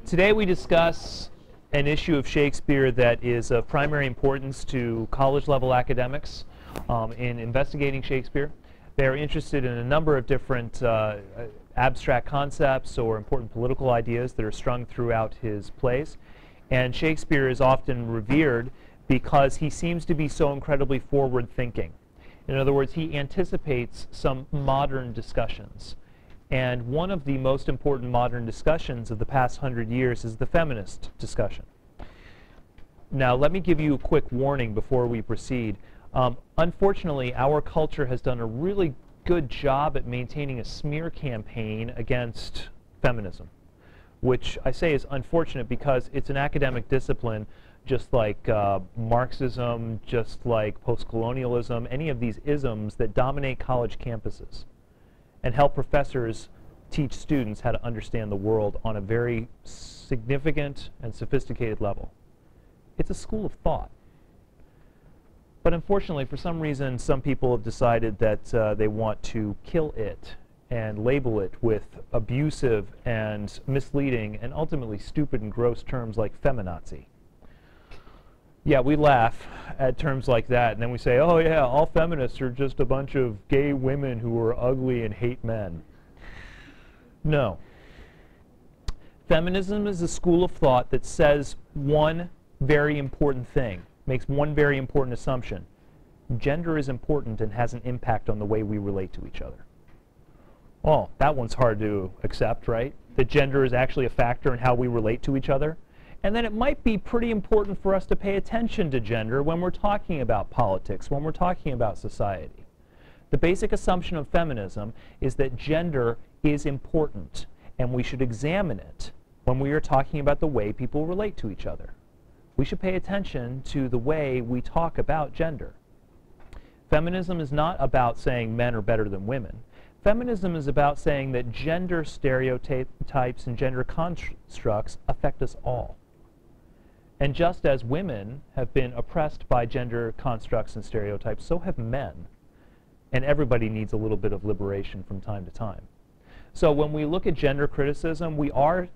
Today we discuss an issue of Shakespeare that is of primary importance to college-level academics in investigating Shakespeare. They're interested in a number of different abstract concepts or important political ideas that are strung throughout his plays. And Shakespeare is often revered because he seems to be so incredibly forward-thinking. In other words, he anticipates some modern discussions. And one of the most important modern discussions of the past 100 years is the feminist discussion. Now, let me give you a quick warning before we proceed. Unfortunately, our culture has done a really good job at maintaining a smear campaign against feminism, which I say is unfortunate because it's an academic discipline just like Marxism, just like post-colonialism, any of these isms that dominate college campuses and help professors teach students how to understand the world on a very significant and sophisticated level. It's a school of thought. But unfortunately, for some reason, some people have decided that they want to kill it and label it with abusive and misleading and ultimately stupid and gross terms like feminazi. Yeah, we laugh at terms like that, and then we say, oh yeah, all feminists are just a bunch of gay women who are ugly and hate men. No. Feminism is a school of thought that says one very important thing, makes one very important assumption. Gender is important and has an impact on the way we relate to each other. Oh, that one's hard to accept, right? That gender is actually a factor in how we relate to each other. And then it might be pretty important for us to pay attention to gender when we're talking about politics, when we're talking about society. The basic assumption of feminism is that gender is important, and we should examine it when we are talking about the way people relate to each other. We should pay attention to the way we talk about gender. Feminism is not about saying men are better than women. Feminism is about saying that gender stereotypes and gender constructs affect us all. And just as women have been oppressed by gender constructs and stereotypes, so have men. And everybody needs a little bit of liberation from time to time. So when we look at gender criticism, we are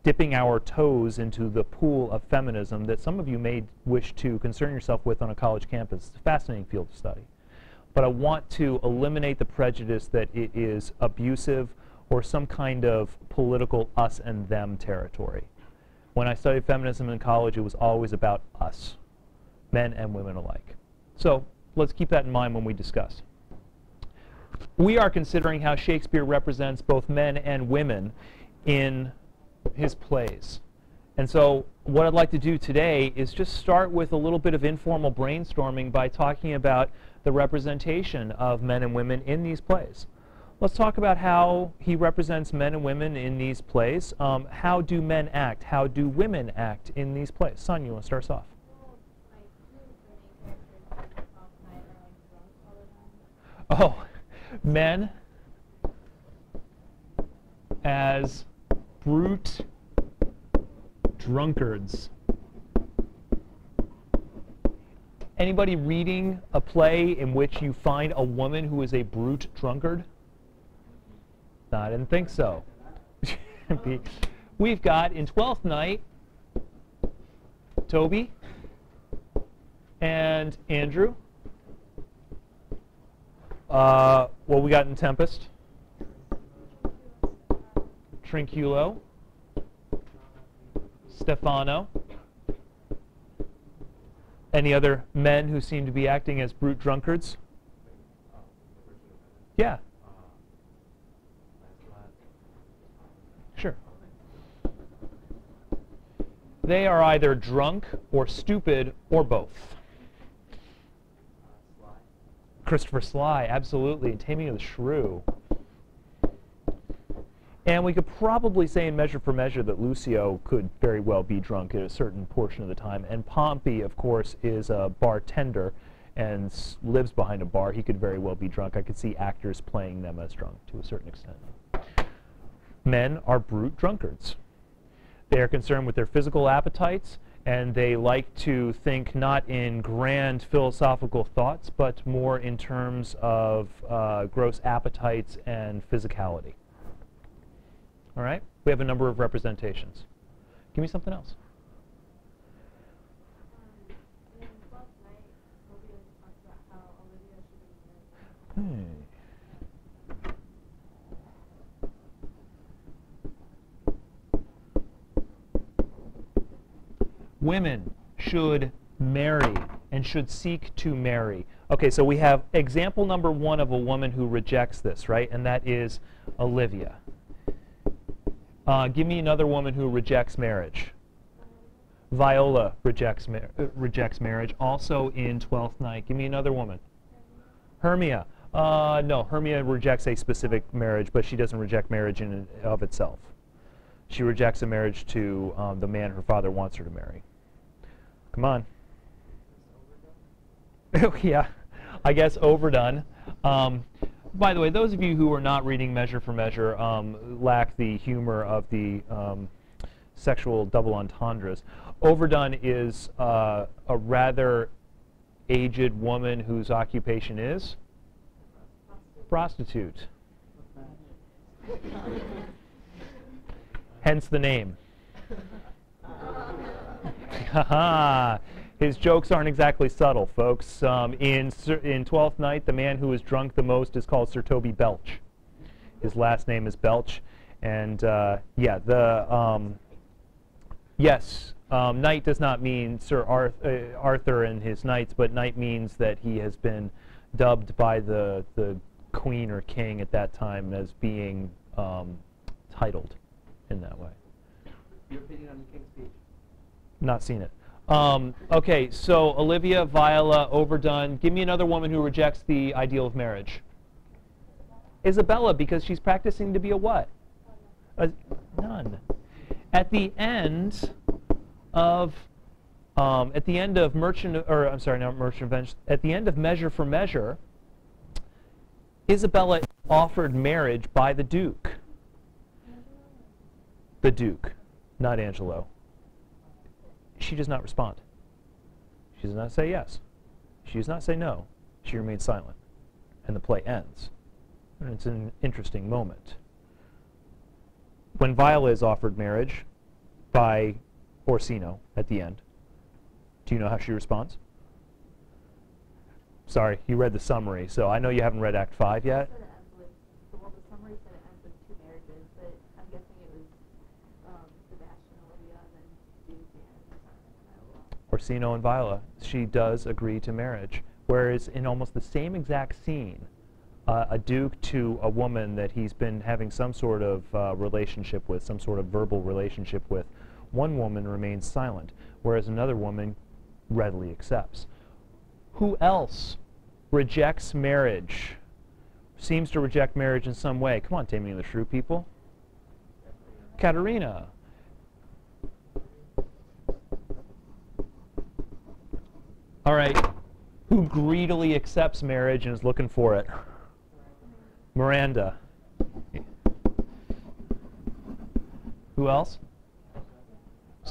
dipping our toes into the pool of feminism that some of you may wish to concern yourself with on a college campus. It's a fascinating field of study. But I want to eliminate the prejudice that it is abusive or some kind of political us and them territory. When I studied feminism in college, it was always about us, men and women alike. So let's keep that in mind when we discuss. We are considering how Shakespeare represents both men and women in his plays. And so what I'd like to do today is just start with a little bit of informal brainstorming by talking about the representation of men and women in these plays. Let's talk about how he represents men and women in these plays. How do men act? How do women act in these plays? Son, you want to start us off? Oh, men as brute drunkards. Anybody reading a play in which you find a woman who is a brute drunkard? No, I didn't think so. We've got in 12th Night, Toby and Andrew. What we got in Tempest? Trinculo, Stefano. Any other men who seem to be acting as brute drunkards? Yeah. Sure. They are either drunk or stupid or both. Christopher Sly, absolutely, and Taming of the Shrew. And we could probably say in Measure for Measure that Lucio could very well be drunk at a certain portion of the time. And Pompey, of course, is a bartender and lives behind a bar. He could very well be drunk. I could see actors playing them as drunk to a certain extent. Men are brute drunkards. They are concerned with their physical appetites, and they like to think not in grand philosophical thoughts, but more in terms of gross appetites and physicality. All right? We have a number of representations. Give me something else. Women should marry and should seek to marry. Okay, so we have example number one of a woman who rejects this, right? And that is Olivia. Give me another woman who rejects marriage. Viola rejects marriage, also in Twelfth Night. Give me another woman. Hermia. No, Hermia rejects a specific marriage, but she doesn't reject marriage in and of itself. She rejects a marriage to the man her father wants her to marry. Come on. Yeah, I guess overdone. By the way, those of you who are not reading Measure for Measure lack the humor of the sexual double entendres. Overdone is a rather aged woman whose occupation is prostitute. Hence the name. His jokes aren't exactly subtle, folks. In Twelfth Night, the man who is drunk the most is called Sir Toby Belch. His last name is Belch. And yeah, knight does not mean Sir Arthur and his knights, but knight means that he has been dubbed by the queen or king at that time as being titled in that way. Your opinion on the King's Speech? Not seen it. Okay, so Olivia, Viola, overdone. Give me another woman who rejects the ideal of marriage. Isabella, because she's practicing to be a what? A nun. At the end of Merchant of Venice. At the end of Measure for Measure, Isabella is offered marriage by the Duke. The Duke, not Angelo. She does not respond. She does not say yes. She does not say no. She remains silent. And the play ends. And it's an interesting moment. When Viola is offered marriage by Orsino at the end, do you know how she responds? Sorry, you read the summary, so I know you haven't read Act 5 yet. Well, the summary said it ends with 2 marriages, but I'm guessing it was Sebastian, Olivia, and then Duke and Viola. Orsino and Viola. She does agree to marriage. Whereas in almost the same exact scene, a duke to a woman that he's been having some sort of relationship with, some sort of verbal relationship with, one woman remains silent, whereas another woman readily accepts. Who else rejects marriage? Seems to reject marriage in some way. Come on, Taming of the Shrew people. Katerina. All right. Who greedily accepts marriage and is looking for it? Miranda. Who else?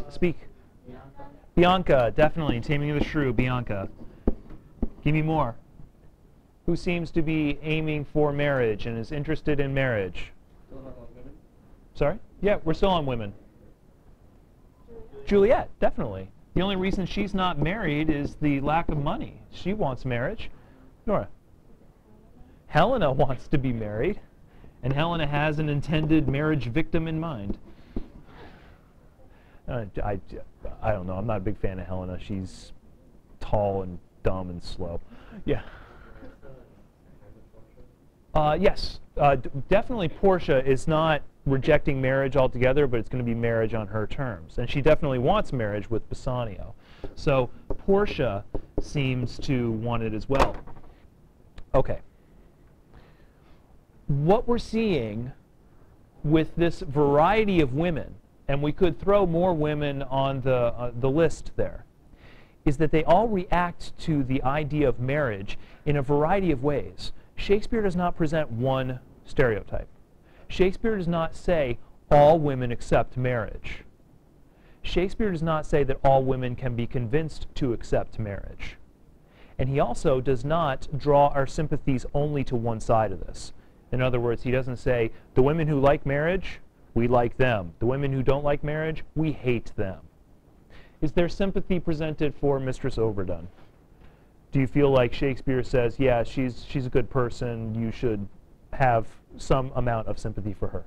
Speak. Bianca, definitely. Taming of the Shrew, Bianca. Give me more. Who seems to be aiming for marriage and is interested in marriage? Still not on women? Sorry? Yeah, we're still on women. Juliet, definitely. The only reason she's not married is the lack of money. She wants marriage. Nora? Helena wants to be married, and Helena has an intended marriage victim in mind. I don't know. I'm not a big fan of Helena. She's tall and dumb and slow. Yeah. Yes. Definitely Portia is not rejecting marriage altogether, but it's going to be marriage on her terms. And she definitely wants marriage with Bassanio. So Portia seems to want it as well. Okay. What we're seeing with this variety of women, and we could throw more women on the list there, is that they all react to the idea of marriage in a variety of ways. Shakespeare does not present one stereotype. Shakespeare does not say all women accept marriage. Shakespeare does not say that all women can be convinced to accept marriage. And he also does not draw our sympathies only to one side of this. In other words, he doesn't say the women who like marriage we like them. The women who don't like marriage, we hate them. Is there sympathy presented for Mistress Overdone? Do you feel like Shakespeare says, yeah, she's a good person, you should have some amount of sympathy for her?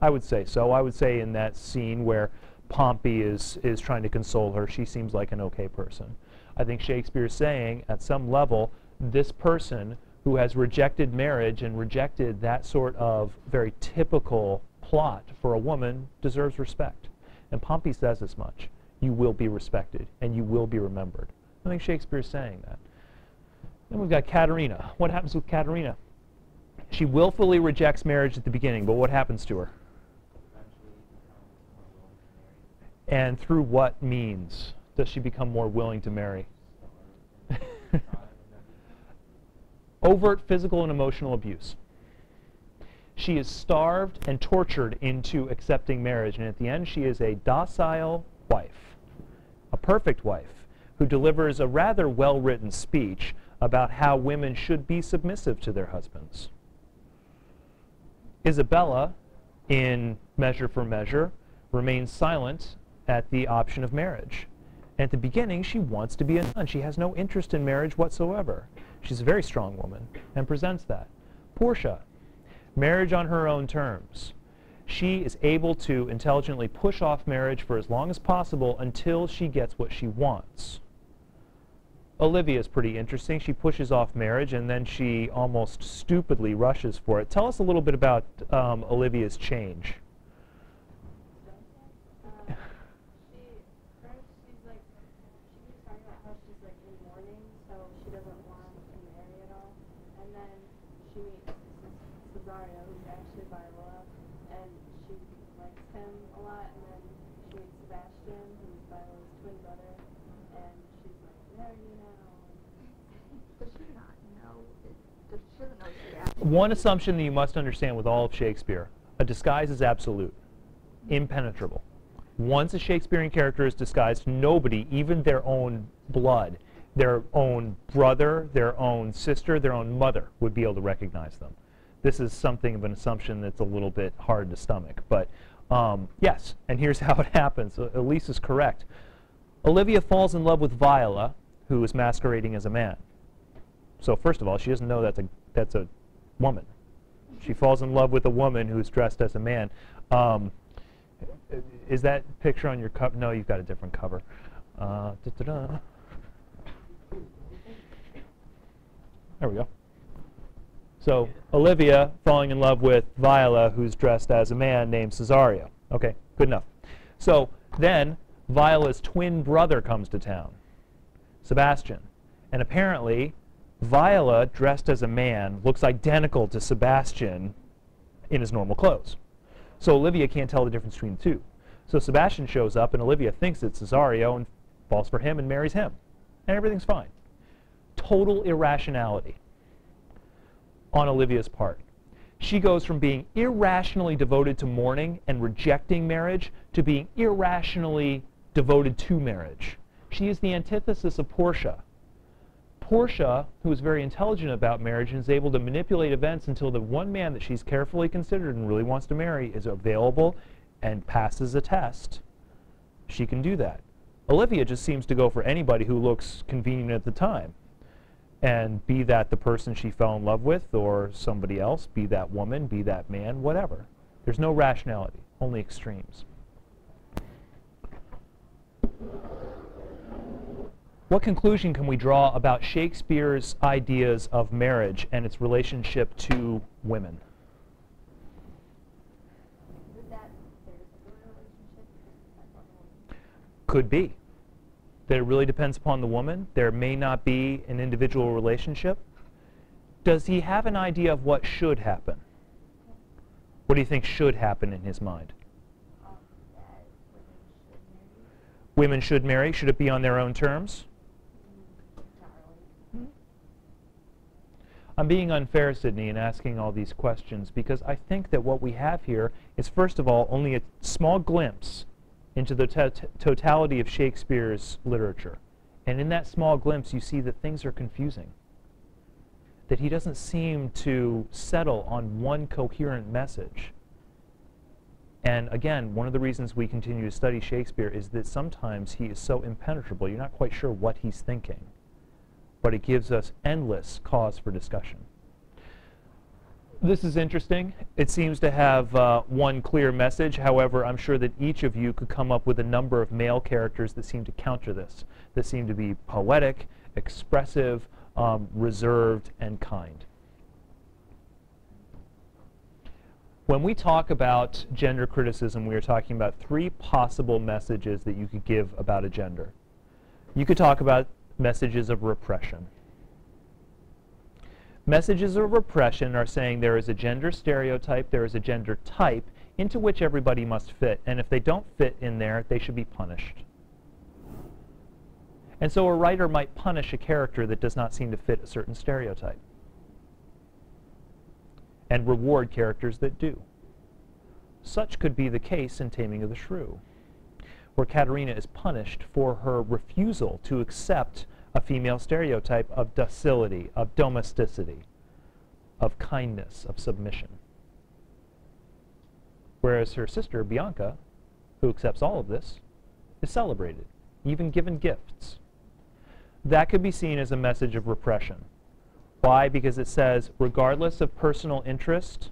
I would say so. I would say in that scene where Pompey is trying to console her, she seems like an okay person. I think Shakespeare's saying, at some level, this person who has rejected marriage and rejected that sort of very typical plot for a woman deserves respect. And Pompey says as much. You will be respected, and you will be remembered. I think Shakespeare's saying that. Then we've got Caterina. What happens with Caterina? She willfully rejects marriage at the beginning, but what happens to her? And through what means does she become more willing to marry? Overt physical and emotional abuse. She is starved and tortured into accepting marriage, and at the end she is a docile wife, a perfect wife, who delivers a rather well-written speech about how women should be submissive to their husbands. Isabella, in Measure for Measure, remains silent at the option of marriage. At the beginning, she wants to be a nun. She has no interest in marriage whatsoever. She's a very strong woman and presents that. Portia, marriage on her own terms. She is able to intelligently push off marriage for as long as possible until she gets what she wants. Olivia is pretty interesting. She pushes off marriage and then she almost stupidly rushes for it. Tell us a little bit about Olivia's change. One assumption that you must understand with all of Shakespeare, a disguise is absolute, impenetrable. Once a Shakespearean character is disguised, nobody, even their own blood, their own brother, their own sister, their own mother, would be able to recognize them. This is something of an assumption that's a little bit hard to stomach. But yes, and here's how it happens. Elise is correct. Olivia falls in love with Viola, who is masquerading as a man. So first of all, she doesn't know that's a woman. She falls in love with a woman who's dressed as a man. Is that picture on your cover? No, you've got a different cover. There we go. So Olivia falling in love with Viola, who's dressed as a man named Cesario. Okay, good enough. So then Viola's twin brother comes to town, Sebastian. And apparently Viola, dressed as a man, looks identical to Sebastian in his normal clothes. So Olivia can't tell the difference between the two. So Sebastian shows up, and Olivia thinks it's Cesario and falls for him and marries him. And everything's fine. Total irrationality on Olivia's part. She goes from being irrationally devoted to mourning and rejecting marriage to being irrationally devoted to marriage. She is the antithesis of Portia. Portia, who is very intelligent about marriage and is able to manipulate events until the one man that she's carefully considered and really wants to marry is available and passes a test, she can do that. Olivia just seems to go for anybody who looks convenient at the time. And be that the person she fell in love with or somebody else, be that woman, be that man, whatever. There's no rationality, only extremes. What conclusion can we draw about Shakespeare's ideas of marriage and its relationship to women? Is that there's a relationship? Could be. That it really depends upon the woman. There may not be an individual relationship. Does he have an idea of what should happen? What do you think should happen in his mind? That Women should marry. Should it be on their own terms? not really. I'm being unfair, Sydney, in asking all these questions because I think that what we have here is, first of all, only a small glimpse into the totality of Shakespeare's literature. And in that small glimpse, you see that things are confusing. That he doesn't seem to settle on one coherent message. And again, one of the reasons we continue to study Shakespeare is that sometimes he is so impenetrable, you're not quite sure what he's thinking. But it gives us endless cause for discussion. This is interesting. It seems to have one clear message. However, I'm sure that each of you could come up with a number of male characters that seem to counter this, that seem to be poetic, expressive, reserved, and kind. When we talk about gender criticism, we are talking about three possible messages that you could give about a gender. You could talk about messages of repression. Messages of repression are saying there is a gender stereotype, there is a gender type into which everybody must fit, and if they don't fit in there, they should be punished. And so a writer might punish a character that does not seem to fit a certain stereotype, and reward characters that do. Such could be the case in Taming of the Shrew, where Katerina is punished for her refusal to accept a female stereotype of docility, of domesticity, of kindness, of submission. Whereas her sister, Bianca, who accepts all of this, is celebrated, even given gifts. That could be seen as a message of repression. Why? Because it says, regardless of personal interest,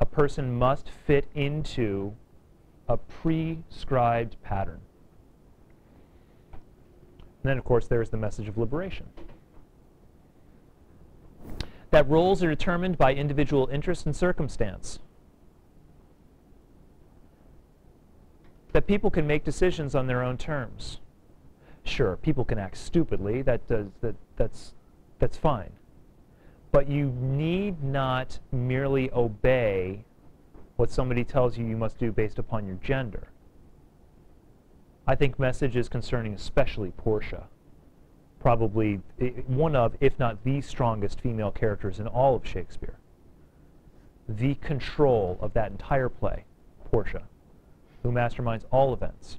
a person must fit into a prescribed pattern. And then, of course, there's the message of liberation. That roles are determined by individual interest and circumstance. That people can make decisions on their own terms. Sure, people can act stupidly, that's fine. But you need not merely obey what somebody tells you you must do based upon your gender. I think messages concerning especially Portia, probably one of, if not the strongest female characters in all of Shakespeare. The control of that entire play, Portia, who masterminds all events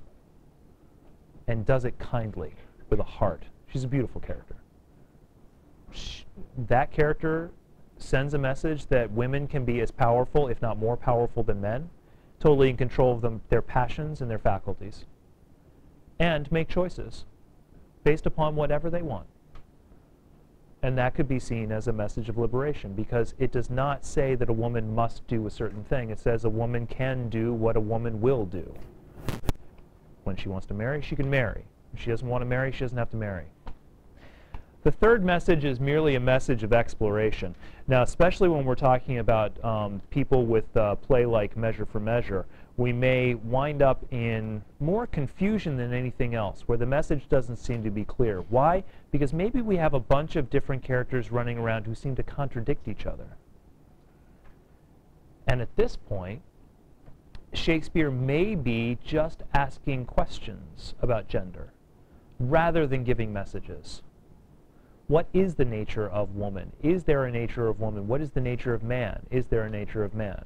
and does it kindly, with a heart. She's a beautiful character. That character sends a message that women can be as powerful, if not more powerful than men, totally in control of their passions and their faculties, and make choices based upon whatever they want. And that could be seen as a message of liberation, because it does not say that a woman must do a certain thing. It says a woman can do what a woman will do. When she wants to marry, she can marry. If she doesn't want to marry, she doesn't have to marry. The third message is merely a message of exploration. Now, especially when we're talking about people with play like Measure for Measure, we may wind up in more confusion than anything else, where the message doesn't seem to be clear. Why? Because maybe we have a bunch of different characters running around who seem to contradict each other. And at this point, Shakespeare may be just asking questions about gender, rather than giving messages. What is the nature of woman? Is there a nature of woman? What is the nature of man? Is there a nature of man?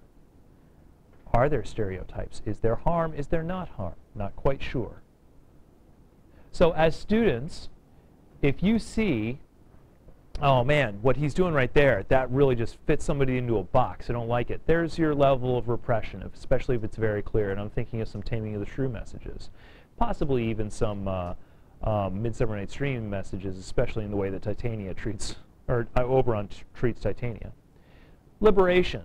Are there stereotypes? Is there harm? Is there not harm? Not quite sure. So as students, if you see, oh man, what he's doing right there, that really just fits somebody into a box, I don't like it. There's your level of repression, especially if it's very clear. And I'm thinking of some Taming of the Shrew messages. Possibly even some Midsummer Night's Dream messages, especially in the way that Titania treats, or Oberon treats Titania. Liberation.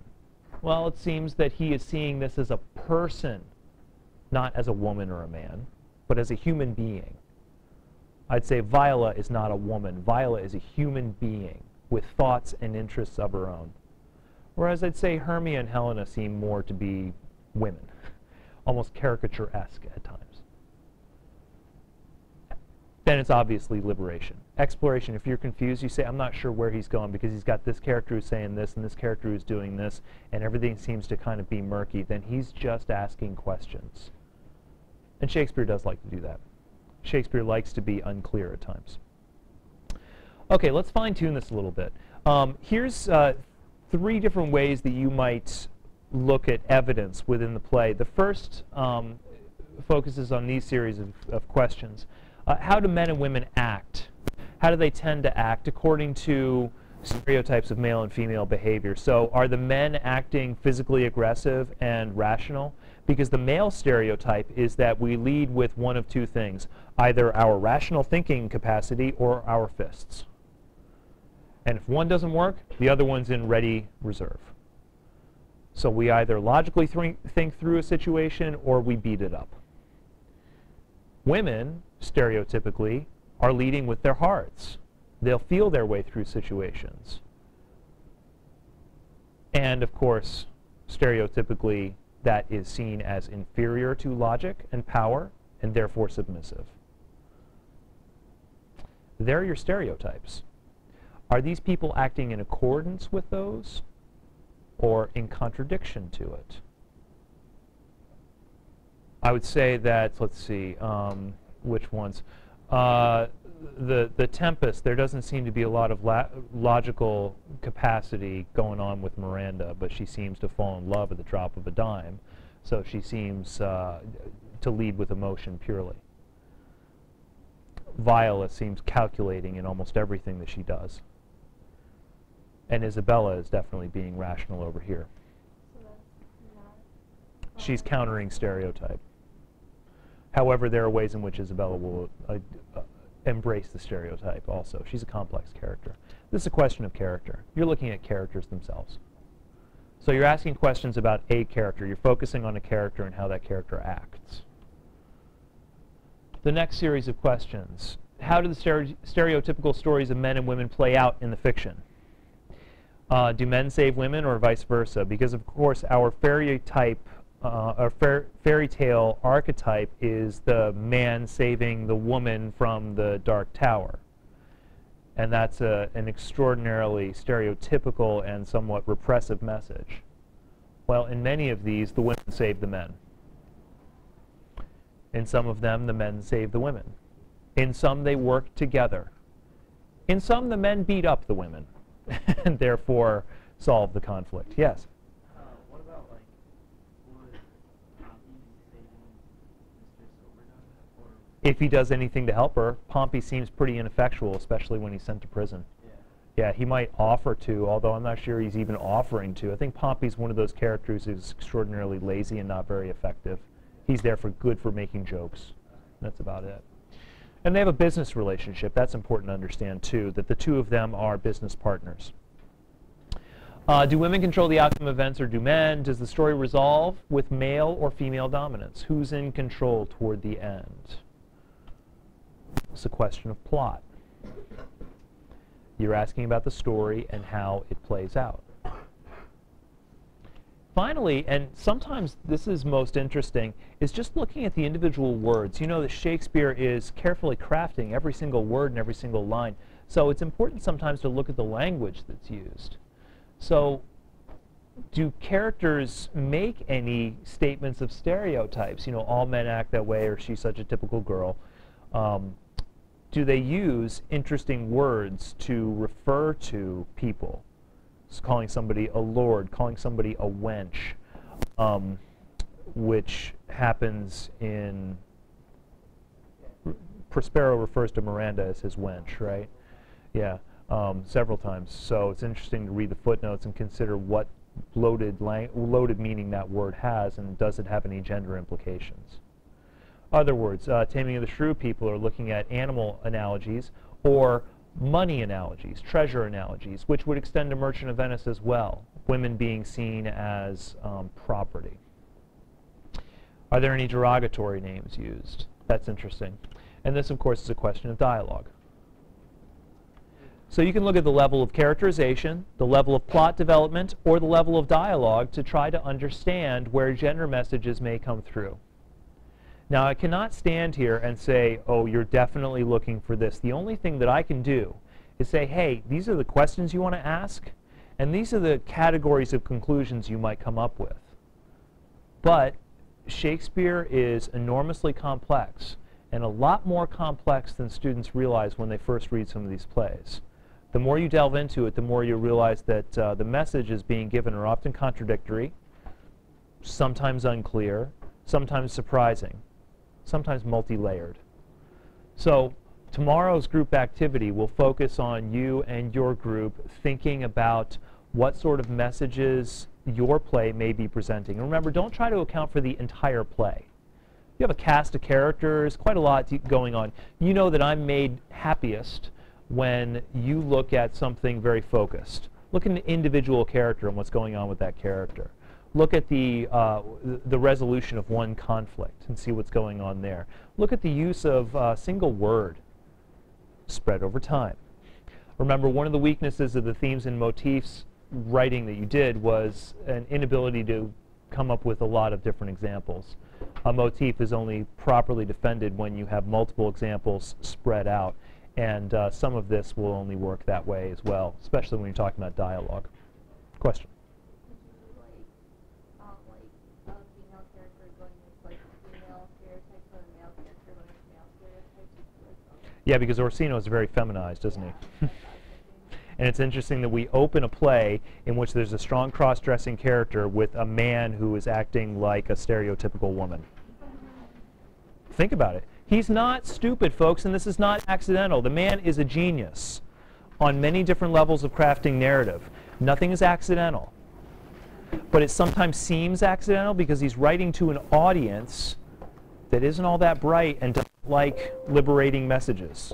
Well, it seems that he is seeing this as a person, not as a woman or a man, but as a human being. I'd say Viola is not a woman. Viola is a human being with thoughts and interests of her own. Whereas I'd say Hermia and Helena seem more to be women, almost caricature-esque at times. Then it's obviously liberation. Exploration, if you're confused, you say, I'm not sure where he's going because he's got this character who's saying this and this character who's doing this, and everything seems to kind of be murky. Then he's just asking questions. And Shakespeare does like to do that. Shakespeare likes to be unclear at times. Okay, let's fine-tune this a little bit. Here's three different ways that you might look at evidence within the play. The first focuses on these series of questions. How do men and women act? How do they tend to act according to stereotypes of male and female behavior. So are the men acting physically aggressive and rational? Because the male stereotype is that we lead with one of two things, either our rational thinking capacity or our fists. And if one doesn't work, the other one's in ready reserve. So we either logically think through a situation or we beat it up. Women, stereotypically, are leading with their hearts. They'll feel their way through situations. And of course, stereotypically, that is seen as inferior to logic and power, and therefore submissive. They're your stereotypes. Are these people acting in accordance with those, or in contradiction to it? I would say that, let's see, which ones? The Tempest, there doesn't seem to be a lot of logical capacity going on with Miranda, but she seems to fall in love at the drop of a dime. So she seems to lead with emotion purely. Viola seems calculating in almost everything that she does. And Isabella is definitely being rational over here. So that's not. She's countering stereotype. However, there are ways in which Isabella will embrace the stereotype also. She's a complex character. This is a question of character. You're looking at characters themselves. So you're asking questions about a character. You're focusing on a character and how that character acts. The next series of questions. How do the stereotypical stories of men and women play out in the fiction? Do men save women or vice versa? Because of course our fairy tale archetype is the man saving the woman from the Dark Tower. And that's an extraordinarily stereotypical and somewhat repressive message. Well, in many of these, the women save the men. In some of them, the men save the women. In some, they work together. In some, the men beat up the women and therefore solve the conflict. Yes? What about, like, would Pompey be saving Mr. Silvergun? Or If he does anything to help her, Pompey seems pretty ineffectual, especially when he's sent to prison. Yeah, he might offer to, although I'm not sure he's even offering to. I think Pompey's one of those characters who's extraordinarily lazy and not very effective. He's there for making jokes. That's about it. And they have a business relationship. That's important to understand, too, that the two of them are business partners. Do women control the outcome of events or do men? Does the story resolve with male or female dominance? Who's in control toward the end? It's a question of plot. You're asking about the story and how it plays out. Finally, and sometimes this is most interesting, is just looking at the individual words. You know that Shakespeare is carefully crafting every single word and every single line. So it's important sometimes to look at the language that's used. So do characters make any statements of stereotypes? You know, all men act that way, or she's such a typical girl. Do they use interesting words to refer to people? Calling somebody a lord, calling somebody a wench, which happens in... Prospero refers to Miranda as his wench, right? Yeah, several times. So it's interesting to read the footnotes and consider what loaded meaning that word has, and does it have any gender implications. Other words, Taming of the Shrew people are looking at animal analogies or money analogies, treasure analogies, which would extend to Merchant of Venice as well, women being seen as property. Are there any derogatory names used? That's interesting. And this, of course, is a question of dialogue. So you can look at the level of characterization, the level of plot development, or the level of dialogue to try to understand where gender messages may come through. Now, I cannot stand here and say, oh, you're definitely looking for this. The only thing that I can do is say, hey, these are the questions you want to ask, and these are the categories of conclusions you might come up with. But Shakespeare is enormously complex, and a lot more complex than students realize when they first read some of these plays. The more you delve into it, the more you realize that the messages being given are often contradictory, sometimes unclear, sometimes surprising, sometimes multi-layered. So Tomorrow's group activity will focus on you and your group thinking about what sort of messages your play may be presenting. And remember, don't try to account for the entire play. You have a cast of characters, quite a lot going on. You know that I'm made happiest when you look at something very focused. Look at an individual character and what's going on with that character. Look at the resolution of one conflict and see what's going on there. Look at the use of a single word spread over time. Remember, one of the weaknesses of the themes and motifs writing that you did was an inability to come up with a lot of different examples. A motif is only properly defended when you have multiple examples spread out, and some of this will only work that way as well, especially when you're talking about dialogue. Question? Would you like a female character going with like female stereotypes or a male character going with male stereotypes? Yeah, because Orsino is very feminized, isn't he? And it's interesting that we open a play in which there's a strong cross-dressing character with a man who is acting like a stereotypical woman. Think about it. He's not stupid, folks, and this is not accidental. The man is a genius on many different levels of crafting narrative. Nothing is accidental. But it sometimes seems accidental because he's writing to an audience that isn't all that bright and doesn't like liberating messages.